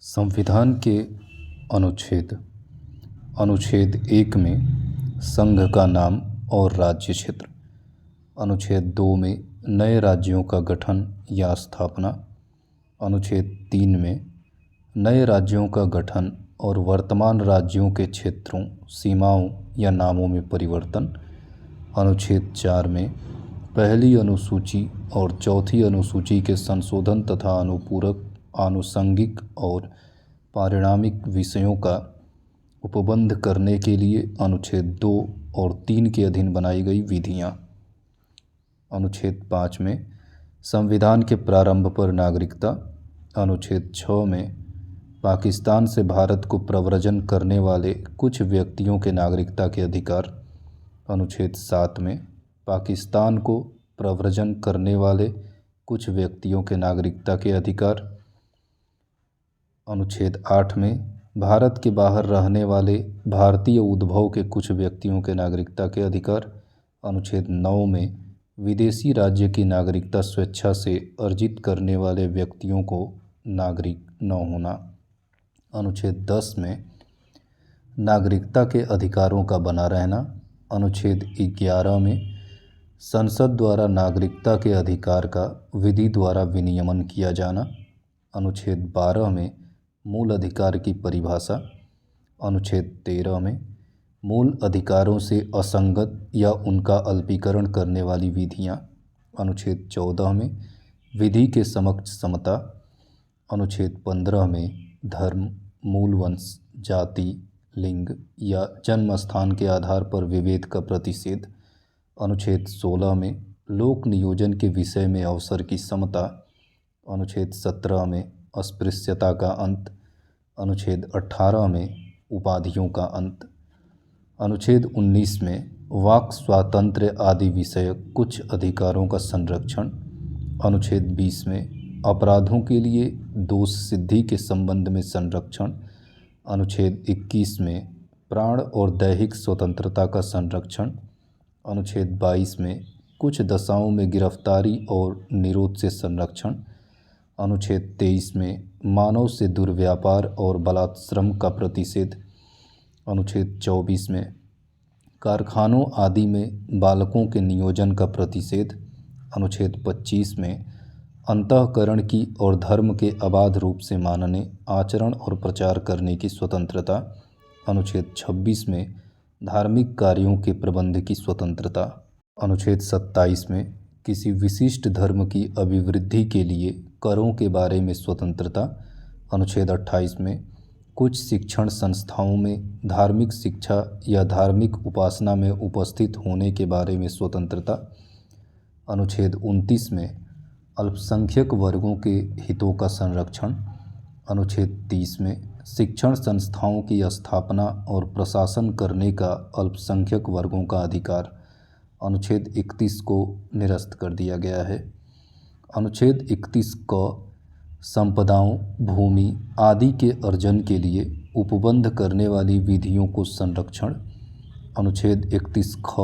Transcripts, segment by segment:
संविधान के अनुच्छेद अनुच्छेद 1 में संघ का नाम और राज्य क्षेत्र। अनुच्छेद 2 में नए राज्यों का गठन या स्थापना। अनुच्छेद 3 में नए राज्यों का गठन और वर्तमान राज्यों के क्षेत्रों, सीमाओं या नामों में परिवर्तन। अनुच्छेद 4 में पहली अनुसूची और चौथी अनुसूची के संशोधन तथा अनुपूरक, आनुषंगिक और पारिणामिक विषयों का उपबंध करने के लिए अनुच्छेद 2 और 3 के अधीन बनाई गई विधियाँ। अनुच्छेद 5 में संविधान के प्रारंभ पर नागरिकता। अनुच्छेद 6 में पाकिस्तान से भारत को प्रव्रजन करने वाले कुछ व्यक्तियों के नागरिकता के अधिकार। अनुच्छेद 7 में पाकिस्तान को प्रव्रजन करने वाले कुछ व्यक्तियों के नागरिकता के अधिकार। अनुच्छेद 8 में भारत के बाहर रहने वाले भारतीय उद्भव के कुछ व्यक्तियों के नागरिकता के अधिकार। अनुच्छेद 9 में विदेशी राज्य की नागरिकता स्वेच्छा से अर्जित करने वाले व्यक्तियों को नागरिक न होना। अनुच्छेद 10 में नागरिकता के अधिकारों का बना रहना। अनुच्छेद 11 में संसद द्वारा नागरिकता के अधिकार का विधि द्वारा विनियमन किया जाना। अनुच्छेद 12 में मूल अधिकार की परिभाषा। अनुच्छेद 13 में मूल अधिकारों से असंगत या उनका अल्पीकरण करने वाली विधियाँ। अनुच्छेद 14 में विधि के समक्ष समता। अनुच्छेद 15 में धर्म, मूल वंश, जाति, लिंग या जन्म स्थान के आधार पर विभेद का प्रतिषेध। अनुच्छेद 16 में लोक नियोजन के विषय में अवसर की समता। अनुच्छेद 17 में अस्पृश्यता का अंत। अनुच्छेद 18 में उपाधियों का अंत। अनुच्छेद 19 में वाक स्वातंत्र्य आदि विषयक कुछ अधिकारों का संरक्षण। अनुच्छेद 20 में अपराधों के लिए दोष सिद्धि के संबंध में संरक्षण। अनुच्छेद 21 में प्राण और दैहिक स्वतंत्रता का संरक्षण। अनुच्छेद 22 में कुछ दशाओं में गिरफ्तारी और निरोध से संरक्षण। अनुच्छेद 23 में मानव से दुर्व्यापार और बलात्श्रम का प्रतिषेध। अनुच्छेद 24 में कारखानों आदि में बालकों के नियोजन का प्रतिषेध। अनुच्छेद 25 में अंतःकरण की और धर्म के अबाध रूप से मानने, आचरण और प्रचार करने की स्वतंत्रता। अनुच्छेद 26 में धार्मिक कार्यों के प्रबंध की स्वतंत्रता। अनुच्छेद 27 में किसी विशिष्ट धर्म की अभिवृद्धि के लिए करों के बारे में स्वतंत्रता। अनुच्छेद 28 में कुछ शिक्षण संस्थाओं में धार्मिक शिक्षा या धार्मिक उपासना में उपस्थित होने के बारे में स्वतंत्रता। अनुच्छेद 29 में अल्पसंख्यक वर्गों के हितों का संरक्षण। अनुच्छेद 30 में शिक्षण संस्थाओं की स्थापना और प्रशासन करने का अल्पसंख्यक वर्गों का अधिकार। अनुच्छेद 31 को निरस्त कर दिया गया है। अनुच्छेद 31 क संपदाओं, भूमि आदि के अर्जन के लिए उपबंध करने वाली विधियों को संरक्षण। अनुच्छेद 31 ख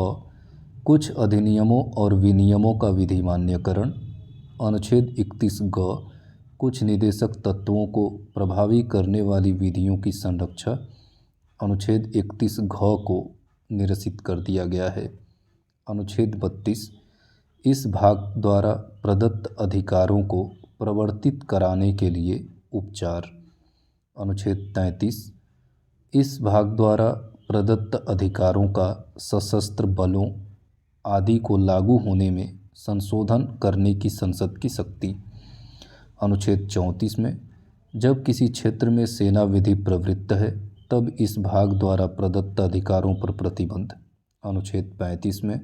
कुछ अधिनियमों और विनियमों का विधि मान्यकरण। अनुच्छेद 31 ग कुछ निदेशक तत्वों को प्रभावी करने वाली विधियों की संरक्षा। अनुच्छेद 31 घ को निरसित कर दिया गया है। अनुच्छेद 32 इस भाग द्वारा प्रदत्त अधिकारों को प्रवर्तित कराने के लिए उपचार। अनुच्छेद 33 इस भाग द्वारा प्रदत्त अधिकारों का सशस्त्र बलों आदि को लागू होने में संशोधन करने की संसद की शक्ति। अनुच्छेद 34 में जब किसी क्षेत्र में सेना विधि प्रवृत्त है तब इस भाग द्वारा प्रदत्त अधिकारों पर प्रतिबंध। अनुच्छेद 35 में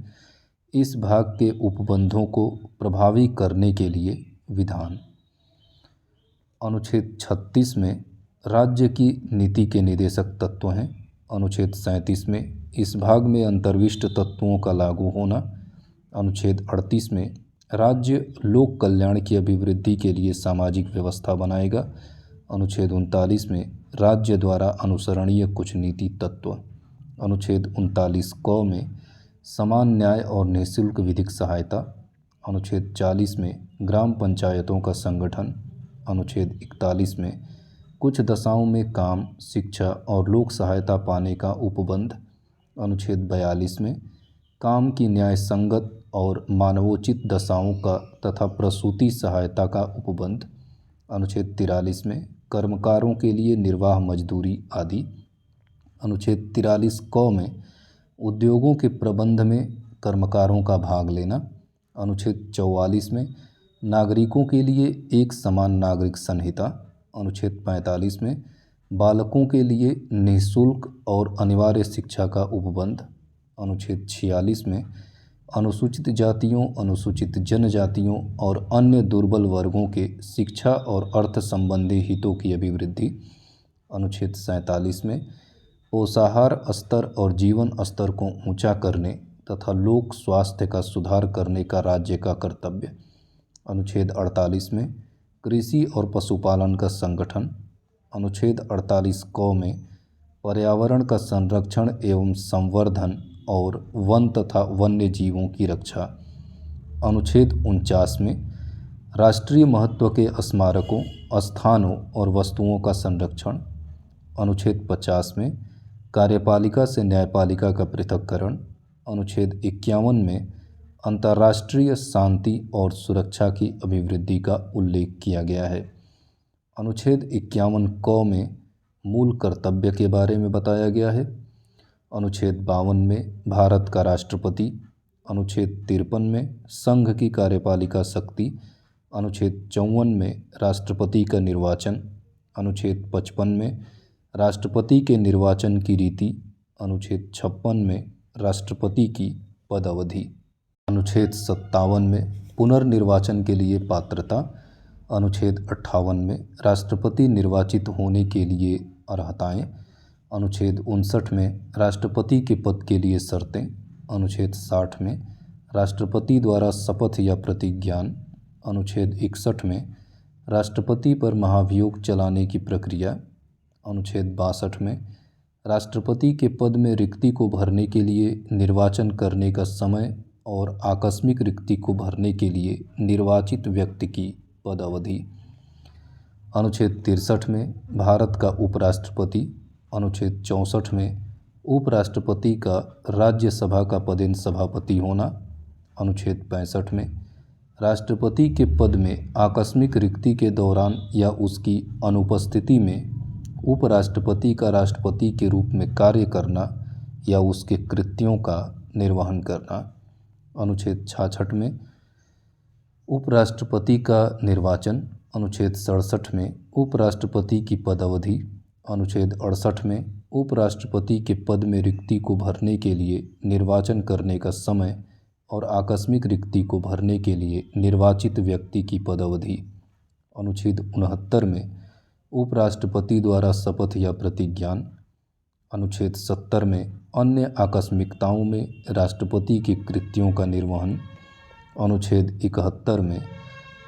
इस भाग के उपबंधों को प्रभावी करने के लिए विधान। अनुच्छेद 36 में राज्य की नीति के निदेशक तत्व हैं। अनुच्छेद 37 में इस भाग में अंतर्विष्ट तत्वों का लागू होना। अनुच्छेद 38 में राज्य लोक कल्याण की अभिवृद्धि के लिए सामाजिक व्यवस्था बनाएगा। अनुच्छेद 39 में राज्य द्वारा अनुसरणीय कुछ नीति तत्व। अनुच्छेद 39 क में समान न्याय और निःशुल्क विधिक सहायता। अनुच्छेद 40 में ग्राम पंचायतों का संगठन। अनुच्छेद 41 में कुछ दशाओं में काम, शिक्षा और लोक सहायता पाने का उपबंध। अनुच्छेद 42 में काम की न्याय संगत और मानवोचित दशाओं का तथा प्रसूति सहायता का उपबंध। अनुच्छेद 43 में कर्मकारों के लिए निर्वाह मजदूरी आदि। अनुच्छेद 43 क में उद्योगों के प्रबंध में कर्मकारों का भाग लेना। अनुच्छेद 44 में नागरिकों के लिए एक समान नागरिक संहिता। अनुच्छेद 45 में बालकों के लिए निःशुल्क और अनिवार्य शिक्षा का उपबंध। अनुच्छेद 46 में अनुसूचित जातियों, अनुसूचित जनजातियों और अन्य दुर्बल वर्गों के शिक्षा और अर्थ संबंधी हितों की अभिवृद्धि। अनुच्छेद 47 में पोषाहार स्तर और जीवन स्तर को ऊंचा करने तथा लोक स्वास्थ्य का सुधार करने का राज्य का कर्तव्य। अनुच्छेद 48 में कृषि और पशुपालन का संगठन। अनुच्छेद 48 क में पर्यावरण का संरक्षण एवं संवर्धन और वन तथा वन्य जीवों की रक्षा। अनुच्छेद 49 में राष्ट्रीय महत्व के स्मारकों, स्थानों और वस्तुओं का संरक्षण। अनुच्छेद 50 में कार्यपालिका से न्यायपालिका का पृथक्करण। अनुच्छेद 51 में अंतर्राष्ट्रीय शांति और सुरक्षा की अभिवृद्धि का उल्लेख किया गया है। अनुच्छेद 51 क में मूल कर्तव्य के बारे में बताया गया है। अनुच्छेद 52 में भारत का राष्ट्रपति। अनुच्छेद 53 में संघ की कार्यपालिका शक्ति। अनुच्छेद 54 में राष्ट्रपति का निर्वाचन। अनुच्छेद 55 में राष्ट्रपति के निर्वाचन की रीति। अनुच्छेद 56 में राष्ट्रपति की पद अवधि। अनुच्छेद 57 में पुनर्निर्वाचन के लिए पात्रता। अनुच्छेद 58 में राष्ट्रपति निर्वाचित होने के लिए अर्हताएं। अनुच्छेद 59 में राष्ट्रपति के पद के लिए शर्तें। अनुच्छेद 60 में राष्ट्रपति द्वारा शपथ या प्रतिज्ञान। अनुच्छेद 61 में राष्ट्रपति पर महाभियोग चलाने की प्रक्रिया। अनुच्छेद 62 में राष्ट्रपति के पद में रिक्ति को भरने के लिए निर्वाचन करने का समय और आकस्मिक रिक्ति को भरने के लिए निर्वाचित व्यक्ति की पद अवधि। अनुच्छेद 63 में भारत का उपराष्ट्रपति। अनुच्छेद 64 में उपराष्ट्रपति का राज्यसभा का पदेन सभापति होना। अनुच्छेद 65 में राष्ट्रपति के पद में आकस्मिक रिक्ति के दौरान या उसकी अनुपस्थिति में उपराष्ट्रपति का राष्ट्रपति के रूप में कार्य करना या उसके कृत्यों का निर्वहन करना। अनुच्छेद 66 में उपराष्ट्रपति का निर्वाचन। अनुच्छेद 67 में उपराष्ट्रपति की पद अवधि। अनुच्छेद 68 में उपराष्ट्रपति के पद में रिक्ति को भरने के लिए निर्वाचन करने का समय और आकस्मिक रिक्ति को भरने के लिए निर्वाचित व्यक्ति की पद अवधि। अनुच्छेद 69 में उपराष्ट्रपति द्वारा शपथ या प्रतिज्ञान। अनुच्छेद 70 में अन्य आकस्मिकताओं में राष्ट्रपति के कृत्यों का निर्वहन। अनुच्छेद 71 में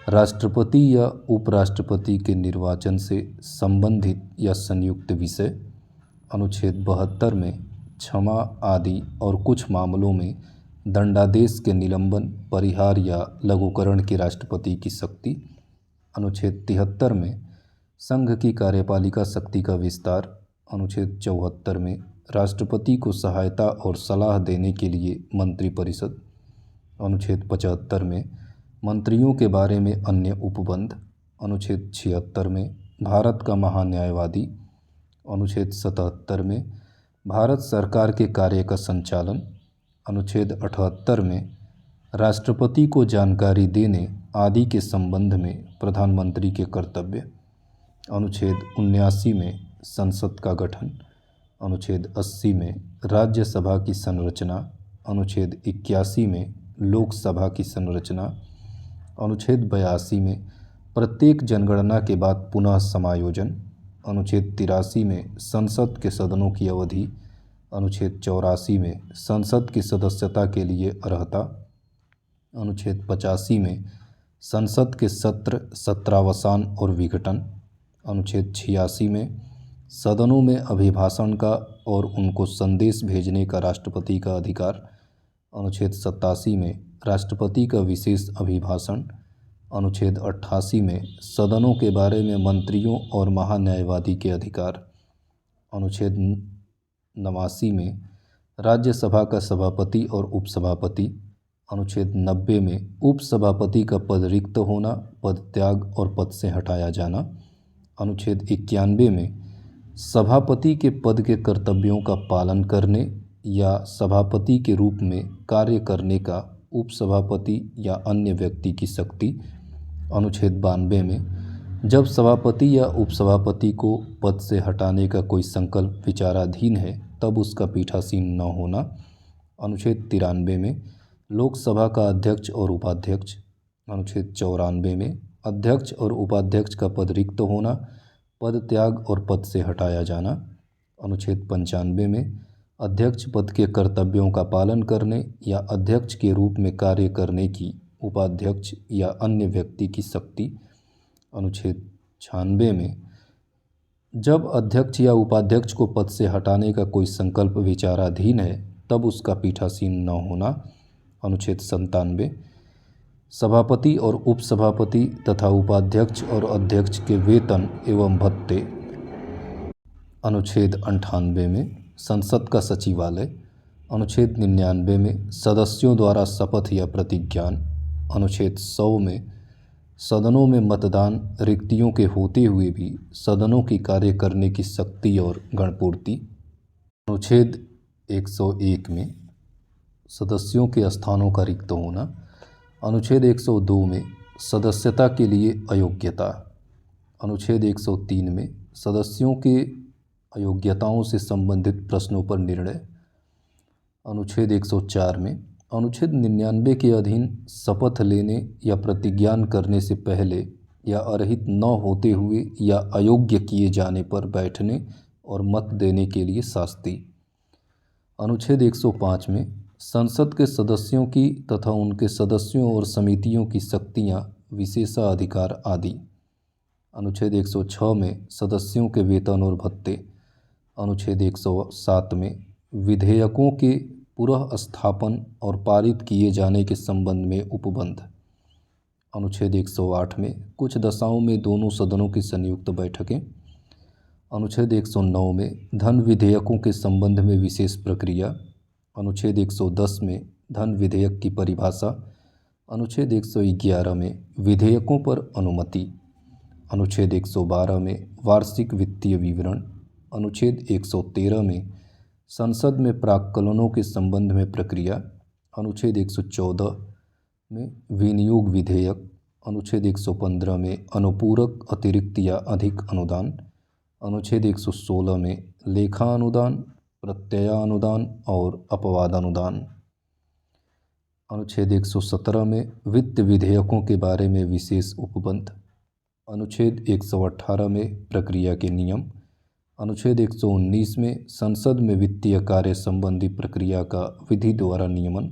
राष्ट्रपति या उपराष्ट्रपति के निर्वाचन से संबंधित या संयुक्त विषय। अनुच्छेद 72 में क्षमा आदि और कुछ मामलों में दंडादेश के निलंबन, परिहार या लघुकरण की राष्ट्रपति की शक्ति। अनुच्छेद 73 में संघ की कार्यपालिका शक्ति का विस्तार। अनुच्छेद 74 में राष्ट्रपति को सहायता और सलाह देने के लिए मंत्रिपरिषद। अनुच्छेद 75 में मंत्रियों के बारे में अन्य उपबंध। अनुच्छेद 76 में भारत का महान्यायवादी। अनुच्छेद 77 में भारत सरकार के कार्य का संचालन। अनुच्छेद 78 में राष्ट्रपति को जानकारी देने आदि के संबंध में प्रधानमंत्री के कर्तव्य। अनुच्छेद 79 में संसद का गठन। अनुच्छेद 80 में राज्यसभा की संरचना। अनुच्छेद 81 में लोकसभा की संरचना। अनुच्छेद 82 में प्रत्येक जनगणना के बाद पुनः समायोजन। अनुच्छेद 83 में संसद के सदनों की अवधि। अनुच्छेद 84 में संसद की सदस्यता के लिए अर्हता। अनुच्छेद 85 में संसद के सत्र, सत्रावसान और विघटन। अनुच्छेद 86 में सदनों में अभिभाषण का और उनको संदेश भेजने का राष्ट्रपति का अधिकार। अनुच्छेद 87 में राष्ट्रपति का विशेष अभिभाषण। अनुच्छेद 88 में सदनों के बारे में मंत्रियों और महान्यायवादी के अधिकार। अनुच्छेद 89 में राज्यसभा का सभापति और उपसभापति। अनुच्छेद 90 में उपसभापति का पद रिक्त होना, पद त्याग और पद से हटाया जाना। अनुच्छेद 91 में सभापति के पद के कर्तव्यों का पालन करने या सभापति के रूप में कार्य करने का उपसभापति या अन्य व्यक्ति की शक्ति। अनुच्छेद 92 में जब सभापति या उपसभापति को पद से हटाने का कोई संकल्प विचाराधीन है तब उसका पीठासीन न होना। अनुच्छेद 93 में लोकसभा का अध्यक्ष और उपाध्यक्ष। अनुच्छेद 94 में अध्यक्ष और उपाध्यक्ष का पद रिक्त होना, पद त्याग और पद से हटाया जाना। अनुच्छेद 95 में अध्यक्ष पद के कर्तव्यों का पालन करने या अध्यक्ष के रूप में कार्य करने की उपाध्यक्ष या अन्य व्यक्ति की शक्ति। अनुच्छेद 96 में जब अध्यक्ष या उपाध्यक्ष को पद से हटाने का कोई संकल्प विचाराधीन है तब उसका पीठासीन न होना। अनुच्छेद 97 सभापति और उपसभापति तथा उपाध्यक्ष और अध्यक्ष के वेतन एवं भत्ते। अनुच्छेद 98 में संसद का सचिवालय। अनुच्छेद 99 में सदस्यों द्वारा शपथ या प्रतिज्ञान। अनुच्छेद 100 में सदनों में मतदान, रिक्तियों के होते हुए भी सदनों की कार्य करने की शक्ति और गणपूर्ति। अनुच्छेद 101 में सदस्यों के स्थानों का रिक्त होना। अनुच्छेद 102 में सदस्यता के लिए अयोग्यता। अनुच्छेद 103 में सदस्यों के अयोग्यताओं से संबंधित प्रश्नों पर निर्णय। अनुच्छेद 104 में अनुच्छेद 99 के अधीन शपथ लेने या प्रतिज्ञान करने से पहले या अर्हित न होते हुए या अयोग्य किए जाने पर बैठने और मत देने के लिए शास्ति। अनुच्छेद 105 में संसद के सदस्यों की तथा उनके सदस्यों और समितियों की शक्तियाँ, विशेषाधिकार आदि। अनुच्छेद 106 में सदस्यों के वेतन और भत्ते। अनुच्छेद 107 में विधेयकों के पुनः स्थापन और पारित किए जाने के संबंध में उपबंध। अनुच्छेद 108 में कुछ दशाओं में दोनों सदनों की संयुक्त बैठकें। अनुच्छेद 109 में धन विधेयकों के संबंध में विशेष प्रक्रिया। अनुच्छेद 110 में धन विधेयक की परिभाषा। अनुच्छेद 111 में विधेयकों पर अनुमति। अनुच्छेद 112 में वार्षिक वित्तीय विवरण। अनुच्छेद 113 में संसद में प्राक्कलनों के संबंध में प्रक्रिया। अनुच्छेद 114 में विनियोग विधेयक। अनुच्छेद 115 में अनुपूरक अतिरिक्त या अधिक अनुदान। अनुच्छेद 116 में लेखा अनुदान, प्रत्ययानुदान और अपवाद अनुदान। अनुच्छेद 117 में वित्त विधेयकों के बारे में विशेष उपबंध। अनुच्छेद 118 में प्रक्रिया के नियम। अनुच्छेद 119 में संसद में वित्तीय कार्य संबंधी प्रक्रिया का विधि द्वारा नियमन।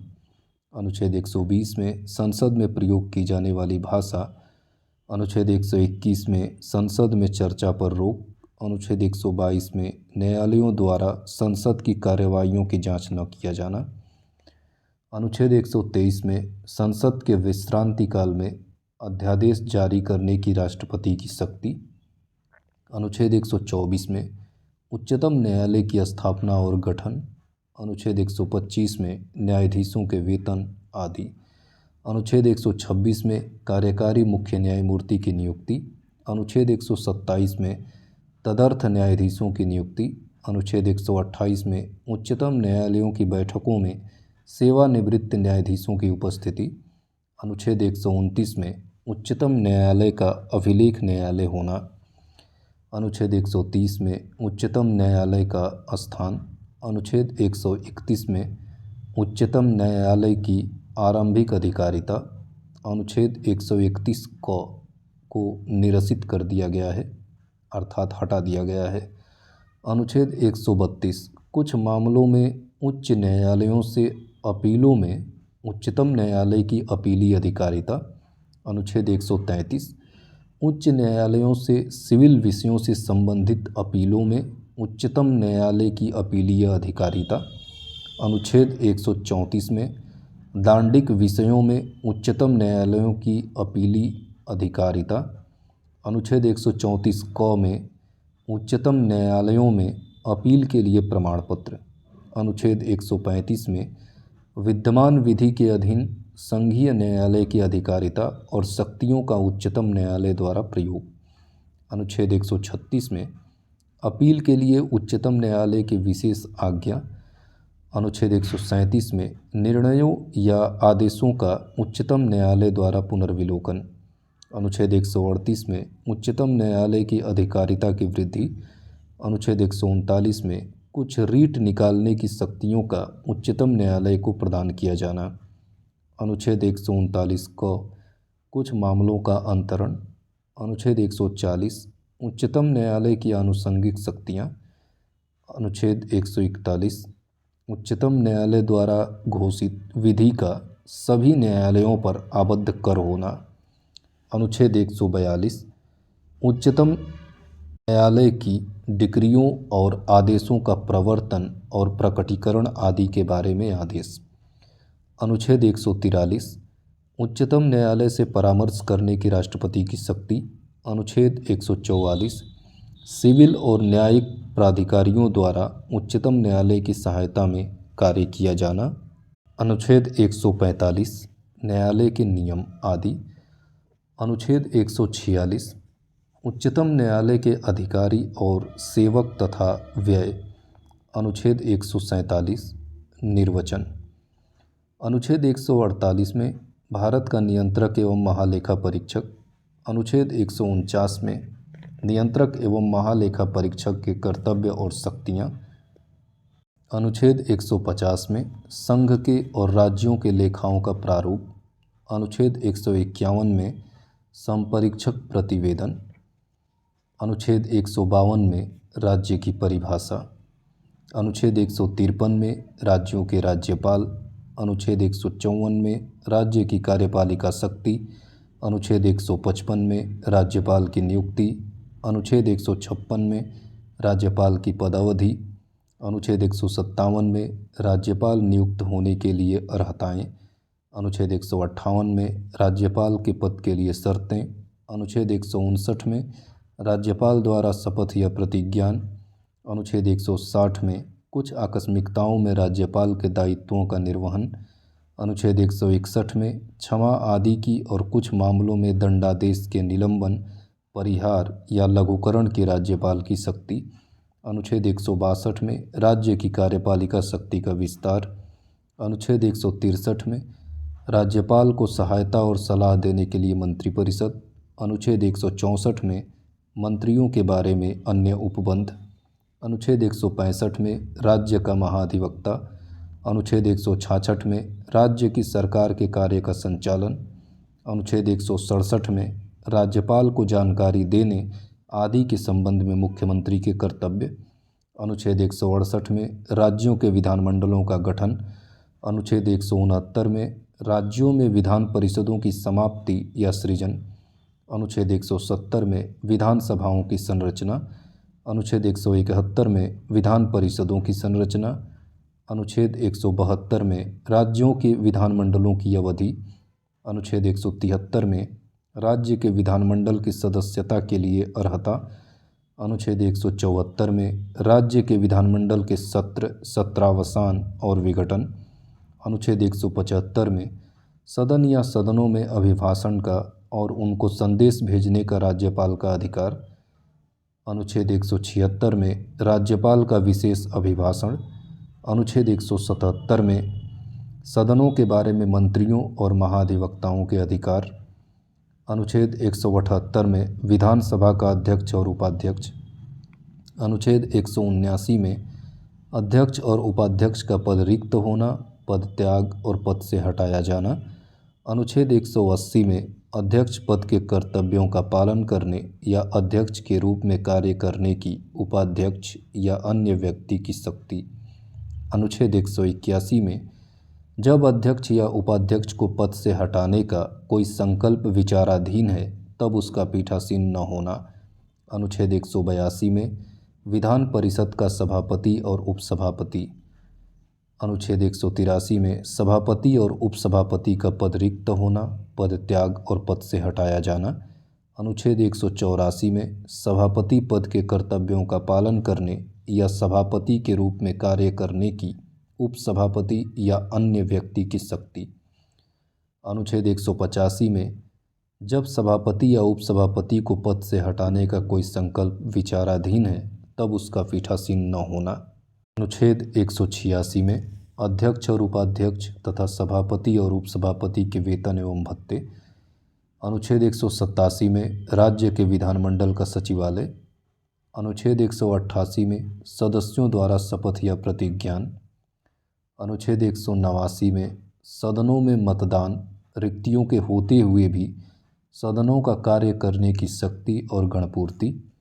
अनुच्छेद 120 में संसद में प्रयोग की जाने वाली भाषा। अनुच्छेद 121 में संसद में चर्चा पर रोक। अनुच्छेद 122 में न्यायालयों द्वारा संसद की कार्यवाहियों की जांच न किया जाना। अनुच्छेद 123 में संसद के विश्रांति काल में अध्यादेश जारी करने की राष्ट्रपति की शक्ति। अनुच्छेद 124 में उच्चतम न्यायालय की स्थापना और गठन। अनुच्छेद 125 में न्यायाधीशों के वेतन आदि। अनुच्छेद 126 में कार्यकारी मुख्य न्यायमूर्ति की नियुक्ति। अनुच्छेद 127 में तदर्थ न्यायाधीशों की नियुक्ति। अनुच्छेद 128 में उच्चतम न्यायालयों की बैठकों में सेवानिवृत्त न्यायाधीशों की उपस्थिति। अनुच्छेद 129 में उच्चतम न्यायालय का अभिलेख न्यायालय होना। अनुच्छेद 130 में उच्चतम न्यायालय का स्थान। अनुच्छेद 131 में उच्चतम न्यायालय की आरंभिक अधिकारिता। अनुच्छेद 131 को निरसित कर दिया गया है, अर्थात हटा दिया गया है। अनुच्छेद 132 कुछ मामलों में उच्च न्यायालयों से अपीलों में उच्चतम न्यायालय की अपीली अधिकारिता। अनुच्छेद 133 उच्च न्यायालयों से सिविल विषयों से संबंधित अपीलों में उच्चतम न्यायालय की अपीलीय अधिकारिता। अनुच्छेद 134 में दांडिक विषयों में उच्चतम न्यायालयों की अपीली अधिकारिता। अनुच्छेद 134 क में उच्चतम न्यायालयों में अपील के लिए प्रमाण पत्र। अनुच्छेद 135 में विद्यमान विधि के अधीन संघीय न्यायालय की अधिकारिता और शक्तियों का उच्चतम न्यायालय द्वारा प्रयोग। अनुच्छेद 136 में अपील के लिए उच्चतम न्यायालय की विशेष आज्ञा। अनुच्छेद 137 में निर्णयों या आदेशों का उच्चतम न्यायालय द्वारा पुनर्विलोकन। अनुच्छेद 138 में उच्चतम न्यायालय की अधिकारिता की वृद्धि। अनुच्छेद 139 में कुछ रीट निकालने की शक्तियों का उच्चतम न्यायालय को प्रदान किया जाना। अनुच्छेद 139 क कुछ मामलों का अंतरण। अनुच्छेद 140 उच्चतम न्यायालय की आनुषंगिक शक्तियाँ। अनुच्छेद 141 उच्चतम न्यायालय द्वारा घोषित विधि का सभी न्यायालयों पर आबद्ध कर होना। अनुच्छेद 142 उच्चतम न्यायालय की डिक्रियों और आदेशों का प्रवर्तन और प्रकटीकरण आदि के बारे में आदेश। अनुच्छेद 143 उच्चतम न्यायालय से परामर्श करने की राष्ट्रपति की शक्ति। अनुच्छेद 144 सिविल और न्यायिक प्राधिकारियों द्वारा उच्चतम न्यायालय की सहायता में कार्य किया जाना। अनुच्छेद 145 न्यायालय के नियम आदि। अनुच्छेद 146 उच्चतम न्यायालय के अधिकारी और सेवक तथा व्यय। अनुच्छेद 147 निर्वाचन। अनुच्छेद 148 में भारत का नियंत्रक एवं महालेखा परीक्षक। अनुच्छेद 149 में नियंत्रक एवं महालेखा परीक्षक के कर्तव्य और शक्तियाँ। अनुच्छेद 150 में संघ के और राज्यों के लेखाओं का प्रारूप। अनुच्छेद 151 में संपरीक्षक प्रतिवेदन। अनुच्छेद 152 में राज्य की परिभाषा। अनुच्छेद 153 में राज्यों के राज्यपाल। अनुच्छेद 154 में राज्य की कार्यपालिका शक्ति। अनुच्छेद 155 में राज्यपाल की नियुक्ति। अनुच्छेद 156 में राज्यपाल की पदावधि। अनुच्छेद 157 में राज्यपाल नियुक्त होने के लिए अर्हताएँ। अनुच्छेद 158 में राज्यपाल के पद के लिए शर्तें। अनुच्छेद 159 में राज्यपाल द्वारा शपथ या प्रतिज्ञान। अनुच्छेद 160 में कुछ आकस्मिकताओं में राज्यपाल के दायित्वों का निर्वहन। अनुच्छेद 161 में क्षमा आदि की और कुछ मामलों में दंडादेश के निलंबन, परिहार या लघुकरण की राज्यपाल की शक्ति। अनुच्छेद 162 में राज्य की कार्यपालिका शक्ति का विस्तार। अनुच्छेद 163 में राज्यपाल को सहायता और सलाह देने के लिए मंत्रिपरिषद। अनुच्छेद 164 में मंत्रियों के बारे में अन्य उपबंध। अनुच्छेद 165 में राज्य का महाधिवक्ता। अनुच्छेद 166 में राज्य की सरकार के कार्य का संचालन। अनुच्छेद 167 में राज्यपाल को जानकारी देने आदि के संबंध में मुख्यमंत्री के कर्तव्य। अनुच्छेद 168 में राज्यों के विधानमंडलों का गठन। अनुच्छेद 169 में राज्यों में विधान परिषदों की समाप्ति या सृजन। अनुच्छेद 170 में विधानसभाओं की संरचना। अनुच्छेद 171 में विधान परिषदों की संरचना। अनुच्छेद 172 में राज्यों के विधानमंडलों की अवधि। अनुच्छेद 173 में राज्य के विधानमंडल की सदस्यता के लिए अर्हता। अनुच्छेद 174 में राज्य के विधानमंडल के सत्र, सत्रावसान और विघटन। अनुच्छेद 175 में सदन या सदनों में अभिभाषण का और उनको संदेश भेजने का राज्यपाल का अधिकार। अनुच्छेद 176 में राज्यपाल का विशेष अभिभाषण। अनुच्छेद 177 में सदनों के बारे में मंत्रियों और महाधिवक्ताओं के अधिकार। अनुच्छेद 178 में विधानसभा का अध्यक्ष और उपाध्यक्ष। अनुच्छेद 179 में अध्यक्ष और उपाध्यक्ष का पद रिक्त होना, पद त्याग और पद से हटाया जाना। अनुच्छेद 180 में अध्यक्ष पद के कर्तव्यों का पालन करने या अध्यक्ष के रूप में कार्य करने की उपाध्यक्ष या अन्य व्यक्ति की शक्ति। अनुच्छेद 181 में जब अध्यक्ष या उपाध्यक्ष को पद से हटाने का कोई संकल्प विचाराधीन है तब उसका पीठासीन न होना। अनुच्छेद 182 में विधान परिषद का सभापति और उपसभापति। अनुच्छेद 183 में सभापति और उपसभापति का पद रिक्त होना, पद त्याग और पद से हटाया जाना। अनुच्छेद 184 में सभापति पद के कर्तव्यों का पालन करने या सभापति के रूप में कार्य करने की उपसभापति या अन्य व्यक्ति की शक्ति। अनुच्छेद 185 में जब सभापति या उपसभापति को पद से हटाने का कोई संकल्प विचाराधीन है तब उसका पीठासीन न होना। अनुच्छेद 186 में अध्यक्ष और उपाध्यक्ष तथा सभापति और उपसभापति के वेतन एवं भत्ते। अनुच्छेद 187 में राज्य के विधानमंडल का सचिवालय। अनुच्छेद 188 में सदस्यों द्वारा शपथ या प्रतिज्ञान। अनुच्छेद 189 में सदनों में मतदान, रिक्तियों के होते हुए भी सदनों का कार्य करने की शक्ति और गणपूर्ति।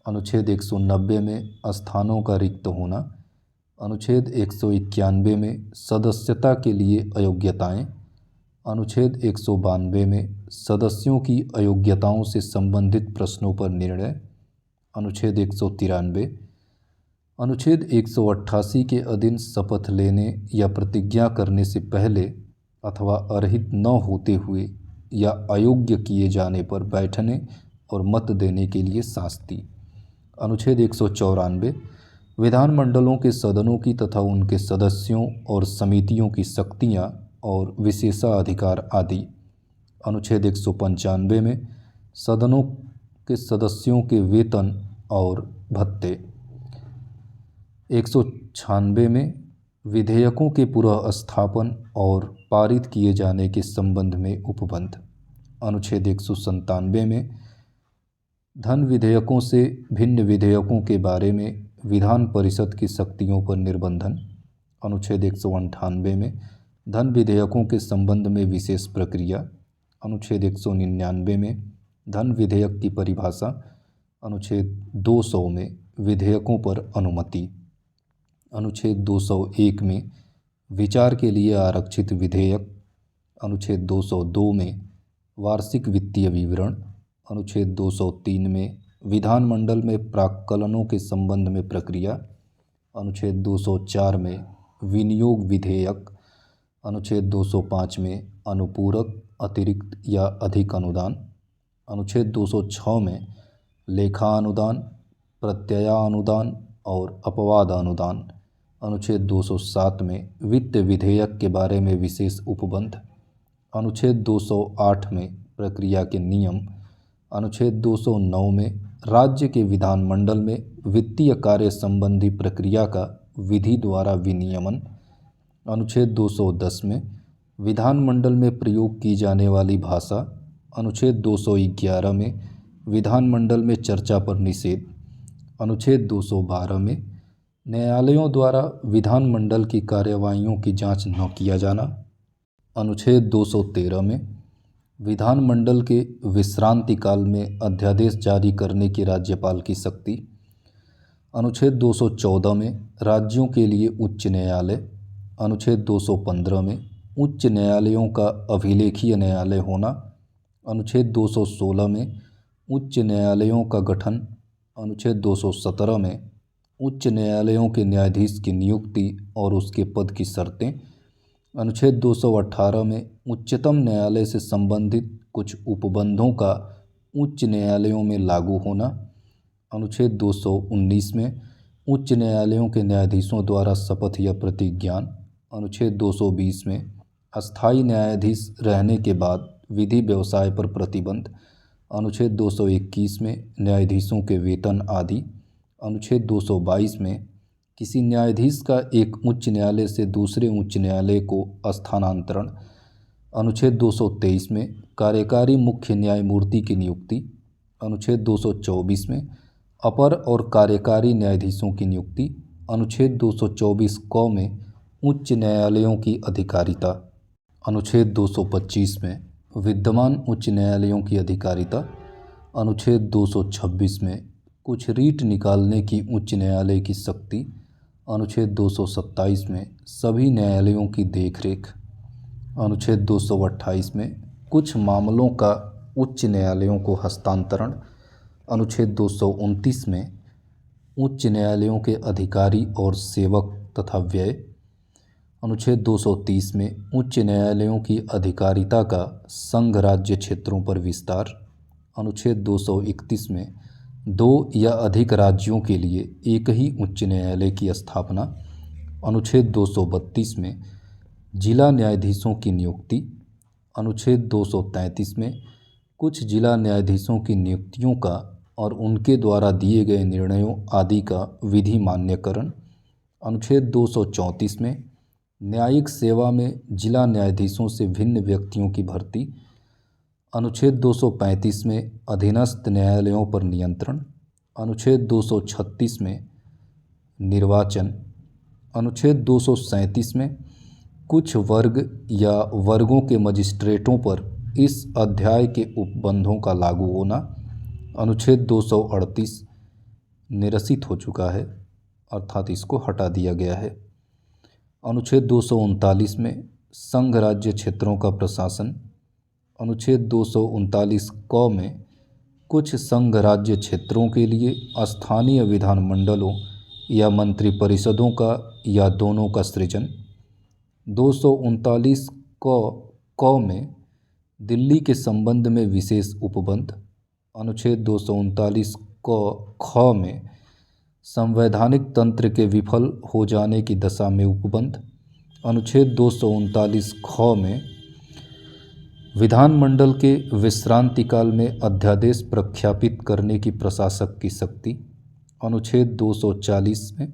अनुच्छेद 190 में स्थानों का रिक्त होना। अनुच्छेद 191 में सदस्यता के लिए अयोग्यताएं। अनुच्छेद 192 में सदस्यों की अयोग्यताओं से संबंधित प्रश्नों पर निर्णय। अनुच्छेद 193। अनुच्छेद 188 के अधीन शपथ लेने या प्रतिज्ञा करने से पहले अथवा अर्हित न होते हुए या अयोग्य किए जाने पर बैठने और मत देने के लिए शास्ति। अनुच्छेद 194 विधानमंडलों के सदनों की तथा उनके सदस्यों और समितियों की शक्तियाँ और विशेषाधिकार आदि। अनुच्छेद 195 में सदनों के सदस्यों के वेतन और भत्ते। 196 में विधेयकों के पुनः स्थापन और पारित किए जाने के संबंध में उपबंध। अनुच्छेद 197 में धन विधेयकों से भिन्न विधेयकों के बारे में विधान परिषद की शक्तियों पर निर्बंधन। अनुच्छेद 198 में धन विधेयकों के संबंध में विशेष प्रक्रिया। अनुच्छेद 199 में धन विधेयक की परिभाषा। अनुच्छेद 200 में विधेयकों पर अनुमति। अनुच्छेद 201 में विचार के लिए आरक्षित विधेयक। अनुच्छेद 202 में वार्षिक वित्तीय विवरण। अनुच्छेद 203 में विधानमंडल में प्राक्कलनों के संबंध में प्रक्रिया। अनुच्छेद 204 में विनियोग विधेयक। अनुच्छेद 205 में अनुपूरक, अतिरिक्त या अधिक अनुदान। अनुच्छेद 206 में लेखा अनुदान, प्रत्ययानुदान और अपवाद अनुदान। अनुच्छेद 207 में वित्त विधेयक के बारे में विशेष उपबंध। अनुच्छेद 208 में प्रक्रिया के नियम। अनुच्छेद 209 में राज्य के विधानमंडल में वित्तीय कार्य संबंधी प्रक्रिया का विधि द्वारा विनियमन। अनुच्छेद 210 में विधानमंडल में प्रयोग की जाने वाली भाषा। अनुच्छेद 211 में विधानमंडल में चर्चा पर निषेध। अनुच्छेद 212 में न्यायालयों द्वारा विधानमंडल की कार्यवाहियों की जांच न किया जाना। अनुच्छेद 213 में विधानमंडल के विश्रांति काल में अध्यादेश जारी करने की राज्यपाल की शक्ति। अनुच्छेद 214 में राज्यों के लिए उच्च न्यायालय। अनुच्छेद 215 में उच्च न्यायालयों का अभिलेखीय न्यायालय होना। अनुच्छेद 216 में उच्च न्यायालयों का गठन। अनुच्छेद 217 में उच्च न्यायालयों के न्यायाधीश की नियुक्ति और उसके पद की शर्तें। अनुच्छेद 218 में उच्चतम न्यायालय से संबंधित कुछ उपबंधों का उच्च न्यायालयों में लागू होना। अनुच्छेद 219 में उच्च न्यायालयों के न्यायाधीशों द्वारा शपथ या प्रतिज्ञान। अनुच्छेद 220 में अस्थायी न्यायाधीश रहने के बाद विधि व्यवसाय पर प्रतिबंध। अनुच्छेद 221 में न्यायाधीशों के वेतन आदि। अनुच्छेद 222 में किसी न्यायाधीश का एक उच्च न्यायालय से दूसरे उच्च न्यायालय को स्थानांतरण। अनुच्छेद 223 में कार्यकारी मुख्य न्यायमूर्ति की नियुक्ति। अनुच्छेद 224 में अपर और कार्यकारी न्यायाधीशों की नियुक्ति। अनुच्छेद 224 क में उच्च न्यायालयों की अधिकारिता। अनुच्छेद 225 में विद्यमान उच्च न्यायालयों की अधिकारिता। अनुच्छेद 226 में कुछ रीट निकालने की उच्च न्यायालय की शक्ति। अनुच्छेद 227 में सभी न्यायालयों की देखरेख। अनुच्छेद 228 में कुछ मामलों का उच्च न्यायालयों को हस्तांतरण। अनुच्छेद 229 में उच्च न्यायालयों के अधिकारी और सेवक तथा व्यय। अनुच्छेद 230 में उच्च न्यायालयों की अधिकारिता का संघ राज्य क्षेत्रों पर विस्तार। अनुच्छेद 231 में दो या अधिक राज्यों के लिए एक ही उच्च न्यायालय की स्थापना। अनुच्छेद 232 में जिला न्यायाधीशों की नियुक्ति। अनुच्छेद 233 में कुछ जिला न्यायाधीशों की नियुक्तियों का और उनके द्वारा दिए गए निर्णयों आदि का विधि मान्यकरण। अनुच्छेद 234 में न्यायिक सेवा में जिला न्यायाधीशों से भिन्न व्यक्तियों की भर्ती। अनुच्छेद 235 में अधीनस्थ न्यायालयों पर नियंत्रण। अनुच्छेद 236 में निर्वाचन। अनुच्छेद 237 में कुछ वर्ग या वर्गों के मजिस्ट्रेटों पर इस अध्याय के उपबंधों का लागू होना। अनुच्छेद 238 निरसित हो चुका है, अर्थात इसको हटा दिया गया है। अनुच्छेद 239 में संघ राज्य क्षेत्रों का प्रशासन। अनुच्छेद 239 क में कुछ संघ राज्य क्षेत्रों के लिए स्थानीय विधानमंडलों या मंत्रिपरिषदों का या दोनों का सृजन। 239 क में दिल्ली के संबंध में विशेष उपबंध। अनुच्छेद 239 ख में संवैधानिक तंत्र के विफल हो जाने की दशा में उपबंध। अनुच्छेद 239 ख में विधानमंडल के विश्रांति काल में अध्यादेश प्रख्यापित करने की प्रशासक की शक्ति। अनुच्छेद 240 में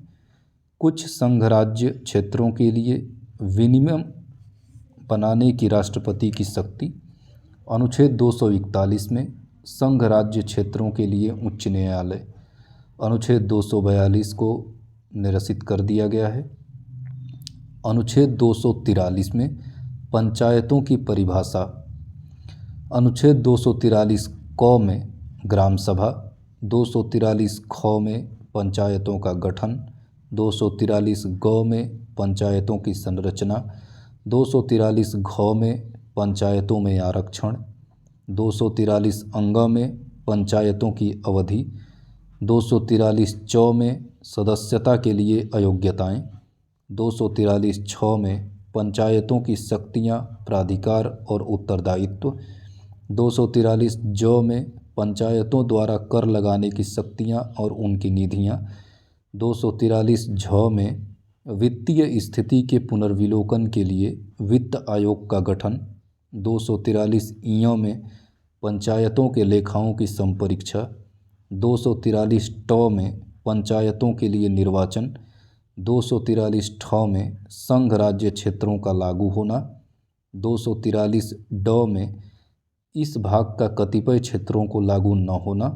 कुछ संघ राज्य क्षेत्रों के लिए विनियम बनाने की राष्ट्रपति की शक्ति। अनुच्छेद 241 में संघ राज्य क्षेत्रों के लिए उच्च न्यायालय। अनुच्छेद 242 को निरसित कर दिया गया है। अनुच्छेद 243 में पंचायतों की परिभाषा। अनुच्छेद 243 क में ग्राम सभा। 243 ख में पंचायतों का गठन। 243 ग में पंचायतों की संरचना। 243 घ में पंचायतों में आरक्षण। 243 अंग में पंचायतों की अवधि। 243 च में सदस्यता के लिए अयोग्यताएं। 243 छ में पंचायतों की शक्तियां, प्राधिकार और उत्तरदायित्व। 243 ज में पंचायतों द्वारा कर लगाने की शक्तियां और उनकी निधियां। 243 झ में वित्तीय स्थिति के पुनर्विलोकन के लिए वित्त आयोग का गठन। 243 इ में पंचायतों के लेखाओं की संपरीक्षा। 243 ट में पंचायतों के लिए निर्वाचन। 243 ठ में संघ राज्य क्षेत्रों का लागू होना। 243 ड में इस भाग का कतिपय क्षेत्रों को लागू न होना।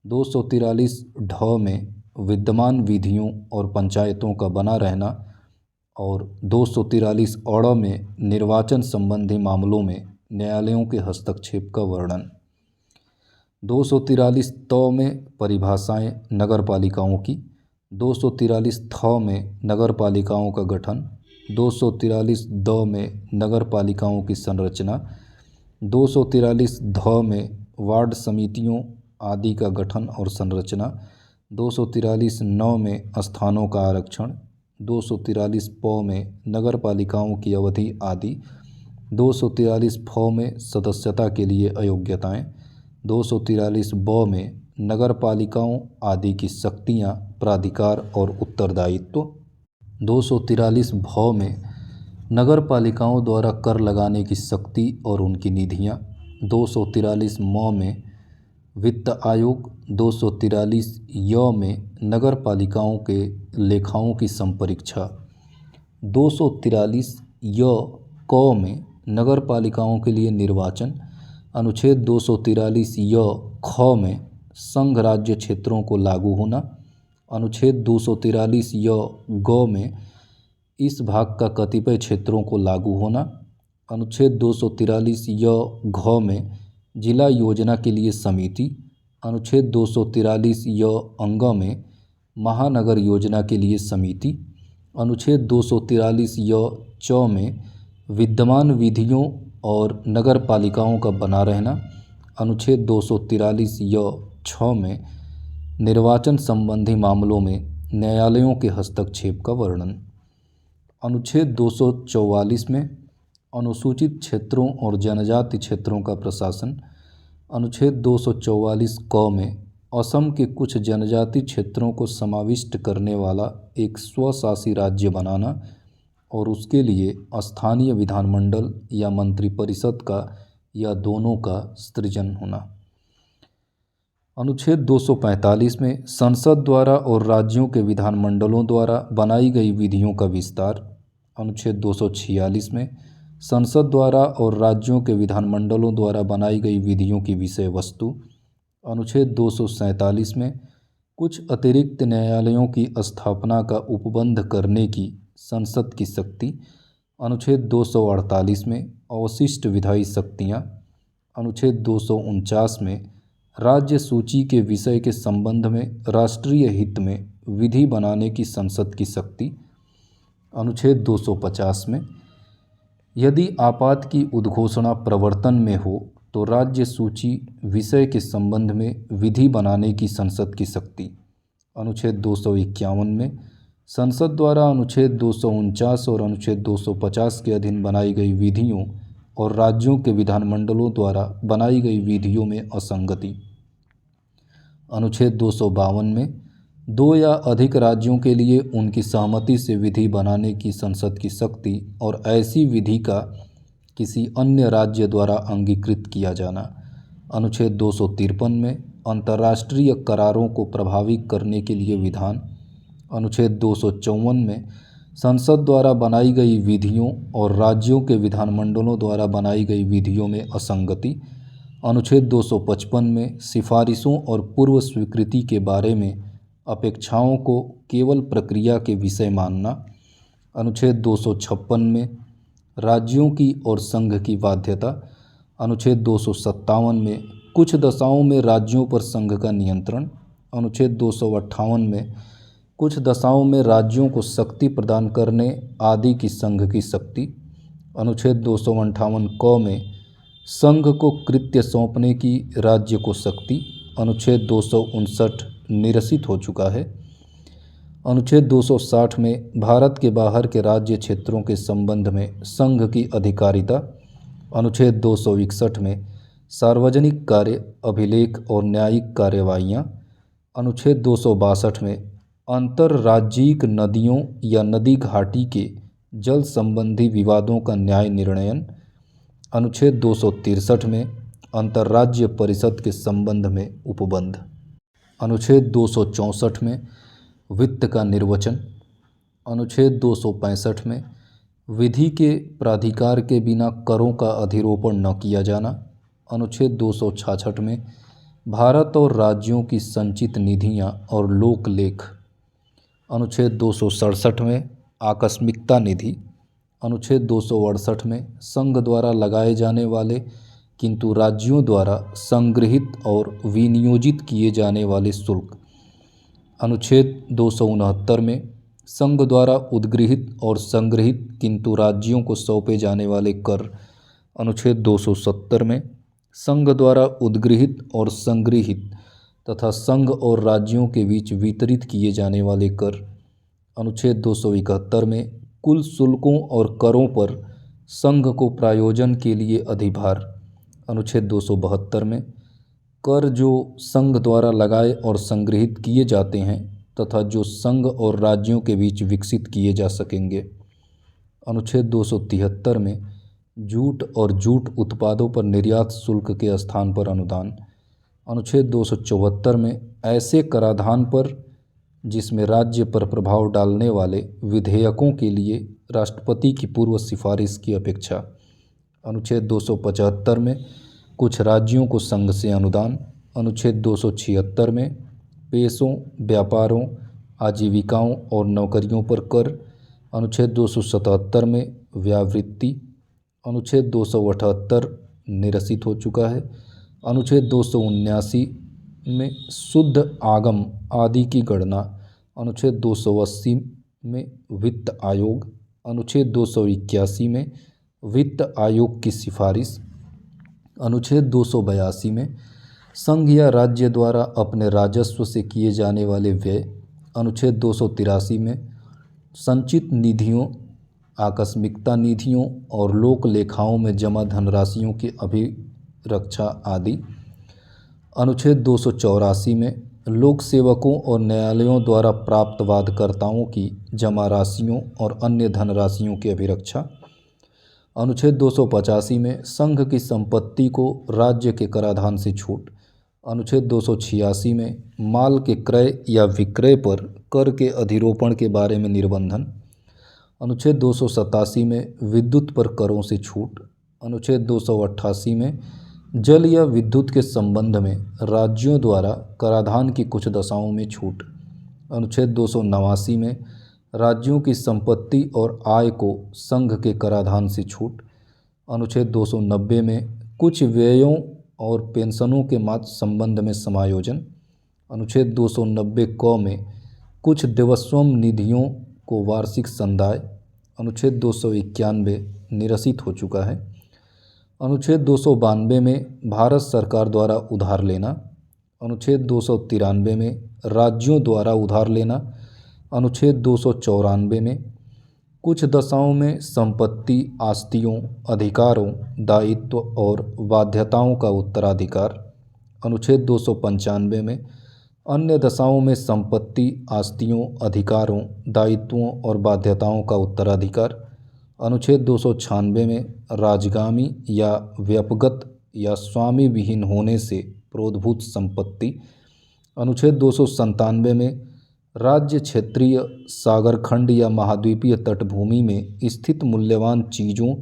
243 ढ में विद्यमान विधियों और पंचायतों का बना रहना और 243 अड़ में निर्वाचन संबंधी मामलों में न्यायालयों के हस्तक्षेप का वर्णन। 243 त में परिभाषाएं नगर पालिकाओं की। 243 थ में नगर पालिकाओं का गठन। 243 द में नगर पालिकाओं की संरचना। 243 ध में वार्ड समितियों आदि का गठन और संरचना। 243 न में स्थानों का आरक्षण। 243 प में नगर पालिकाओं की अवधि आदि। 243 फ में सदस्यता के लिए अयोग्यताएं। 243 ब में नगर पालिकाओं आदि की शक्तियां, प्राधिकार और उत्तरदायित्व। 243 भ में नगर पालिकाओं द्वारा कर लगाने की शक्ति और उनकी निधियां। 243 म में वित्त आयोग। 243 य में नगर पालिकाओं के लेखाओं की संपरीक्षा। 243 य क में नगर पालिकाओं के लिए निर्वाचन। अनुच्छेद 243 य ख में संघ राज्य क्षेत्रों को लागू होना। अनुच्छेद 243 य ग में इस भाग का कतिपय क्षेत्रों को लागू होना। अनुच्छेद 243 य घ में जिला योजना के लिए समिति। अनुच्छेद 243 य अंग में महानगर योजना के लिए समिति। अनुच्छेद 243 य च में विद्यमान विधियों और नगर पालिकाओं का बना रहना। अनुच्छेद 243 य छ में निर्वाचन संबंधी मामलों में न्यायालयों के हस्तक्षेप का वर्णन। अनुच्छेद 244 में अनुसूचित क्षेत्रों और जनजाति क्षेत्रों का प्रशासन। अनुच्छेद 244 क में असम के कुछ जनजाति क्षेत्रों को समाविष्ट करने वाला एक स्वशासी राज्य बनाना और उसके लिए स्थानीय विधानमंडल या मंत्रिपरिषद का या दोनों का सृजन होना। अनुच्छेद 245 में संसद द्वारा और राज्यों के विधानमंडलों द्वारा बनाई गई विधियों का विस्तार। अनुच्छेद 246 में संसद द्वारा और राज्यों के विधानमंडलों द्वारा बनाई गई विधियों की विषय वस्तु। अनुच्छेद 247 में कुछ अतिरिक्त न्यायालयों की स्थापना का उपबंध करने की संसद की शक्ति। अनुच्छेद 248 में अवशिष्ट विधायी शक्तियाँ। अनुच्छेद 249 में राज्य सूची के विषय के संबंध में राष्ट्रीय हित में विधि बनाने की संसद की शक्ति। अनुच्छेद 250 में यदि आपात की उद्घोषणा प्रवर्तन में हो तो राज्य सूची विषय के संबंध में विधि बनाने की संसद की शक्ति। अनुच्छेद 251 में संसद द्वारा अनुच्छेद 249 और अनुच्छेद 250 के अधीन बनाई गई विधियों और राज्यों के विधानमंडलों द्वारा बनाई गई विधियों में असंगति। अनुच्छेद 252 में दो या अधिक राज्यों के लिए उनकी सहमति से विधि बनाने की संसद की शक्ति और ऐसी विधि का किसी अन्य राज्य द्वारा अंगीकृत किया जाना। अनुच्छेद 253 में अंतर्राष्ट्रीय करारों को प्रभावी करने के लिए विधान। अनुच्छेद 254 में संसद द्वारा बनाई गई विधियों और राज्यों के विधानमंडलों द्वारा बनाई गई विधियों में असंगति। अनुच्छेद 255 में सिफारिशों और पूर्व स्वीकृति के बारे में अपेक्षाओं को केवल प्रक्रिया के विषय मानना। अनुच्छेद 256 में राज्यों की और संघ की बाध्यता। अनुच्छेद 257 में कुछ दशाओं में राज्यों पर संघ का नियंत्रण। अनुच्छेद 258 में कुछ दशाओं में राज्यों को शक्ति प्रदान करने आदि की संघ की शक्ति। अनुच्छेद 258 क में संघ को कृत्य सौंपने की राज्य को शक्ति। अनुच्छेद 259 निरसित हो चुका है। अनुच्छेद 260 में भारत के बाहर के राज्य क्षेत्रों के संबंध में संघ की अधिकारिता। अनुच्छेद 261 में सार्वजनिक कार्य, अभिलेख और न्यायिक कार्यवाहियाँ। अनुच्छेद 262 में अंतर्राज्यिक नदियों या नदी घाटी के जल संबंधी विवादों का न्याय निर्णयन। अनुच्छेद 263 में अंतर्राज्य परिषद के संबंध में उपबंध। अनुच्छेद 264 में वित्त का निर्वचन। अनुच्छेद 265 में विधि के प्राधिकार के बिना करों का अधिरोपण न किया जाना। अनुच्छेद 266 में भारत और राज्यों की संचित निधियां और लोक लेख। अनुच्छेद 267 में आकस्मिकता निधि। अनुच्छेद 268 में संघ द्वारा लगाए जाने वाले किंतु राज्यों द्वारा संगृहीत और विनियोजित किए जाने वाले शुल्क। अनुच्छेद 269 में संघ द्वारा उद्गृहित और संग्रहित किंतु राज्यों को सौंपे जाने वाले कर। अनुच्छेद 270 में संघ द्वारा उद्गृहित और संग्रहित तथा संघ और राज्यों के बीच वितरित किए जाने वाले कर। अनुच्छेद 271 में कुल शुल्कों और करों पर संघ को प्रायोजन के लिए अधिभार। अनुच्छेद 272 में कर जो संघ द्वारा लगाए और संग्रहित किए जाते हैं तथा जो संघ और राज्यों के बीच विकसित किए जा सकेंगे। अनुच्छेद 273 में जूट और जूट उत्पादों पर निर्यात शुल्क के स्थान पर अनुदान। अनुच्छेद 274 में ऐसे कराधान पर जिसमें राज्य पर प्रभाव डालने वाले विधेयकों के लिए राष्ट्रपति की पूर्व सिफारिश की अपेक्षा। अनुच्छेद 275 में कुछ राज्यों को संघ से अनुदान। अनुच्छेद 276 में पेशों, व्यापारों, आजीविकाओं और नौकरियों पर कर। अनुच्छेद 277 में व्यावृत्ति। अनुच्छेद 278 निरसित हो चुका है। अनुच्छेद 279 में शुद्ध आगम आदि की गणना। अनुच्छेद 280 में वित्त आयोग। अनुच्छेद 281 में वित्त आयोग की सिफारिश। अनुच्छेद 282 में संघ या राज्य द्वारा अपने राजस्व से किए जाने वाले व्यय। अनुच्छेद 283 में संचित निधियों आकस्मिकता निधियों और लोक लेखाओं में जमा धनराशियों की अभिरक्षा आदि। अनुच्छेद 284 में लोक सेवकों और न्यायालयों द्वारा प्राप्त वादकर्ताओं की जमा राशियों और अन्य धनराशियों की अभिरक्षा। अनुच्छेद 285 में संघ की संपत्ति को राज्य के कराधान से छूट। अनुच्छेद 286 में माल के क्रय या विक्रय पर कर के अधिरोपण के बारे में निर्बंधन। अनुच्छेद 287 में विद्युत पर करों से छूट। अनुच्छेद 288 में जल या विद्युत के संबंध में राज्यों द्वारा कराधान की कुछ दशाओं में छूट। अनुच्छेद 289 में राज्यों की संपत्ति और आय को संघ के कराधान से छूट। अनुच्छेद 290 में कुछ व्ययों और पेंशनों के मात्र संबंध में समायोजन। अनुच्छेद 290 क में कुछ देवस्वम निधियों को वार्षिक संदाय। अनुच्छेद 291 निरसित हो चुका है। अनुच्छेद 292 में भारत सरकार द्वारा उधार लेना। अनुच्छेद 293 में राज्यों द्वारा उधार लेना। अनुच्छेद 294 में कुछ दशाओं में संपत्ति, आस्तियों, अधिकारों, दायित्व और बाध्यताओं का उत्तराधिकार। अनुच्छेद 295 में अन्य दशाओं में संपत्ति, आस्तियों, अधिकारों, दायित्वों और बाध्यताओं का उत्तराधिकार। अनुच्छेद 296 में राजगामी या व्यपगत या स्वामी विहीन होने से प्रोद्भूत संपत्ति। अनुच्छेद 297 में राज्य, क्षेत्रीय, सागरखंड या महाद्वीपीय तटभूमि में स्थित मूल्यवान चीज़ों